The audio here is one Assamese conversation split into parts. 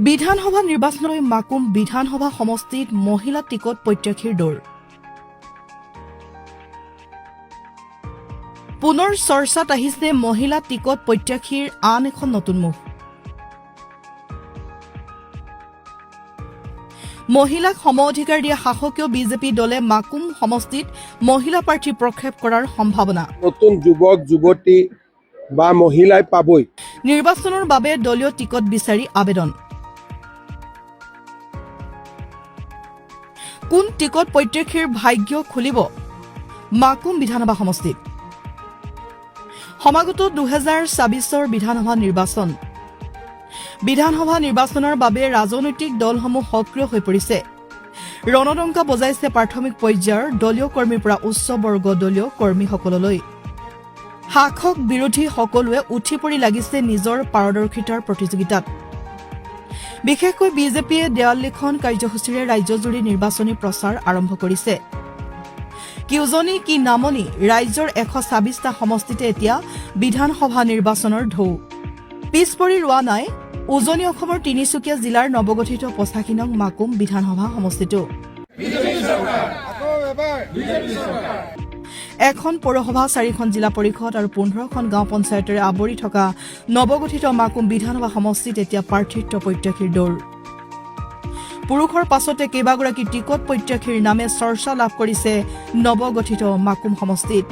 বিধানসভা নিৰ্বাচনলৈ মাকুম বিধানসভা সমষ্টিত মহিলা টিকট প্ৰত্যাশীৰ দৌৰ পুনৰ চৰ্চাত আহিছে মহিলা টিকট প্ৰত্যাশীৰ আন এখন নতুন মুখ মহিলাক সম অধিকাৰ দিয়া শাসকীয় বিজেপি দলে মাকুম সমষ্টিত মহিলা প্ৰাৰ্থী প্ৰক্ষেপ কৰাৰ সম্ভাৱনা নতুন যুৱক যুৱতী বা মহিলাই পাবই নিৰ্বাচনৰ বাবে দলীয় টিকট বিচাৰি আবেদন কোন টিকট প্ৰত্যাশীৰ ভাগ্য খুলিব মাকুম বিধানসভা সমষ্টিত সমাগত 2024 বিধানসভা নিৰ্বাচন বিধানসভা নিৰ্বাচনৰ বাবে ৰাজনৈতিক দলসমূহ সক্ৰিয় হৈ পৰিছে ৰণদংকা বজাইছে প্ৰাথমিক পৰ্যায়ৰ দলীয় কৰ্মীৰ পৰা উচ্চ বৰ্গ দলীয় কৰ্মীসকললৈ শাসক বিৰোধী সকলোৱে উঠি পৰি লাগিছে নিজৰ পাৰদৰ্শিতাৰ প্ৰতিযোগিতাত বিশেষকৈ বিজেপিয়ে দেৱাল লিখন কাৰ্যসূচীৰে ৰাজ্যজুৰি নিৰ্বাচনী প্ৰচাৰ আৰম্ভ কৰিছে কিউজনী কি নামনি ৰাজ্যৰ 126টা সমষ্টিতে এতিয়া বিধানসভা নিৰ্বাচনৰ ঢৌ পিছ পৰি ৰোৱা নাই উজনি অসমৰ তিনিচুকীয়া জিলাৰ নৱগঠিত 85 নং মাকুম বিধানসভা সমষ্টিটো এখন পৌৰসভা 4খন জিলা পৰিষদ আৰু 15খন গাঁও পঞ্চায়তেৰে আৱৰি থকা নৱগঠিত মাকুম বিধানসভা সমষ্টিত এতিয়া প্ৰাৰ্থিত্ব প্ৰত্যাশীৰ দৌৰ পুৰুষৰ পাছতে কেইবাগৰাকী টিকট প্ৰত্যাশীৰ নামে চৰ্চা লাভ কৰিছে নৱগঠিত মাকুম সমষ্টিত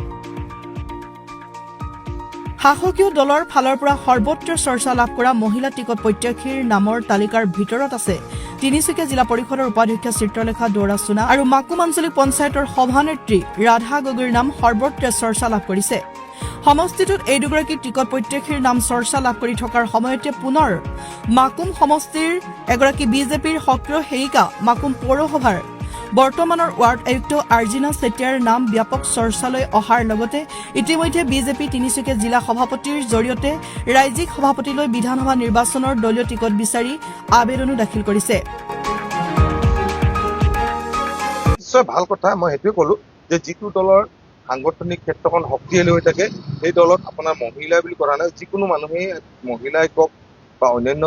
শাসকীয় দলৰ ফালৰ পৰা সৰ্বত্ৰ চৰ্চা লাভ কৰা মহিলা টিকট প্ৰত্যাশীৰ নামৰ তালিকাৰ ভিতৰত আছে তিনিচুকীয়া জিলা পৰিষদৰ উপাধ্যক্ষ চিত্ৰলেখা দৌৰাচুনা আৰু মাকুম আঞ্চলিক পঞ্চায়তৰ সভানেত্ৰী ৰাধা গগৈৰ নাম সৰ্বত্ৰ চৰ্চা লাভ কৰিছে সমষ্টিটোত এই দুগৰাকী টিকট প্ৰত্যাশীৰ নাম চৰ্চা লাভ কৰি থকাৰ সময়তে পুনৰ মাকুম সমষ্টিৰ এগৰাকী বিজেপিৰ সক্ৰিয় সেৱিকা মাকুম পৌৰসভাৰ বৰ্তমানৰ ৱাৰ্ড আয়ুক্ত আৰ্জিনা চেতিয়াৰ নাম ব্যাপক চৰ্চালৈ অহাৰ লগতে ইতিমধ্যে বিজেপি তিনিচুকীয়া জিলা সভাপতিৰ জৰিয়তে ৰাজ্যিক সভাপতিলৈ বিধানসভা নিৰ্বাচনৰ দলীয় টিকট বিচাৰি আবেদনো দাখিল কৰিছে নিশ্চয় ভাল কথা মই সেইটোৱে ক'লো যে যিটো দলৰ সাংগঠনিক ক্ষেত্ৰখন শক্তিশালী হৈ থাকে সেই দলত আপোনাৰ মহিলা বুলি কথা নাই যিকোনো মানুহেই মহিলাই কওক বা অন্যান্য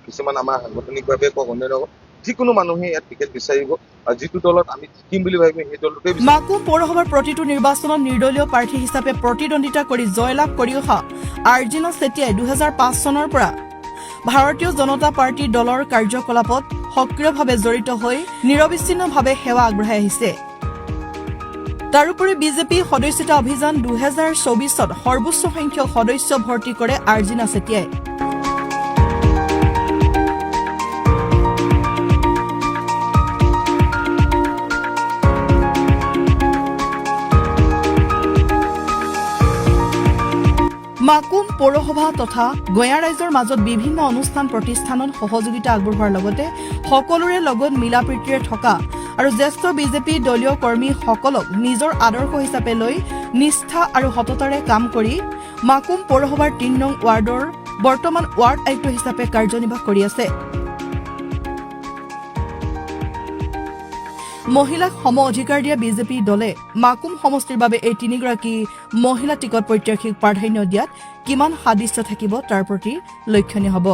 কিছুমান আমাৰ সাংগঠনিকভাৱে কওক অন্যান্য যিকোনো মানুহে ইয়াত টিকেট বিচাৰিব আৰু যিটো দলত আমি জিকিম বুলি ভাবিম সেই দলটোকে মাকুম পৌৰসভাৰ প্ৰতিটো নিৰ্বাচনত নিৰ্দলীয় প্ৰাৰ্থী হিচাপে প্ৰতিদ্বন্দ্বিতা কৰি জয়লাভ কৰি অহা আৰ্জিনা চেতিয়াই 2005 চনৰ পৰা ভাৰতীয় জনতা পাৰ্টি দলৰ কাৰ্যকলাপত সক্ৰিয়ভাৱে জড়িত হৈ নিৰবিচ্ছিন্নভাৱে সেৱা আগবঢ়াই আহিছে তাৰোপৰি বিজেপি সদস্যতা অভিযান 2024ত সৰ্বোচ্চ সংখ্যক সদস্য ভৰ্তি কৰে আৰ্জিনা চেতিয়াই মাকুম পৌৰসভা তথা গঞা ৰাইজৰ মাজত বিভিন্ন অনুষ্ঠান প্ৰতিষ্ঠানত সহযোগিতা আগবঢ়োৱাৰ লগতে সকলোৰে লগত মিলাপ্ৰীতিৰে থকা আৰু জ্যেষ্ঠ বিজেপি দলীয় কৰ্মীসকলক নিজৰ আদৰ্শ হিচাপে লৈ নিষ্ঠা আৰু সততাৰে কাম কৰি মাকুম পৌৰসভাৰ 3 নং ৱাৰ্ডৰ বৰ্তমান ৱাৰ্ড আয়ুক্ত হিচাপে কাৰ্যনিৰ্বাহ কৰি আছে মহিলাক সম অধিকাৰ দিয়া বিজেপি দলে মাকুম সমষ্টিৰ বাবে এই 3গৰাকী মহিলা টিকট প্ৰত্যাশীক প্ৰাধান্য দিয়াত কিমান সাদৃশ্য থাকিব তাৰ প্ৰতি লক্ষণীয় হ'ব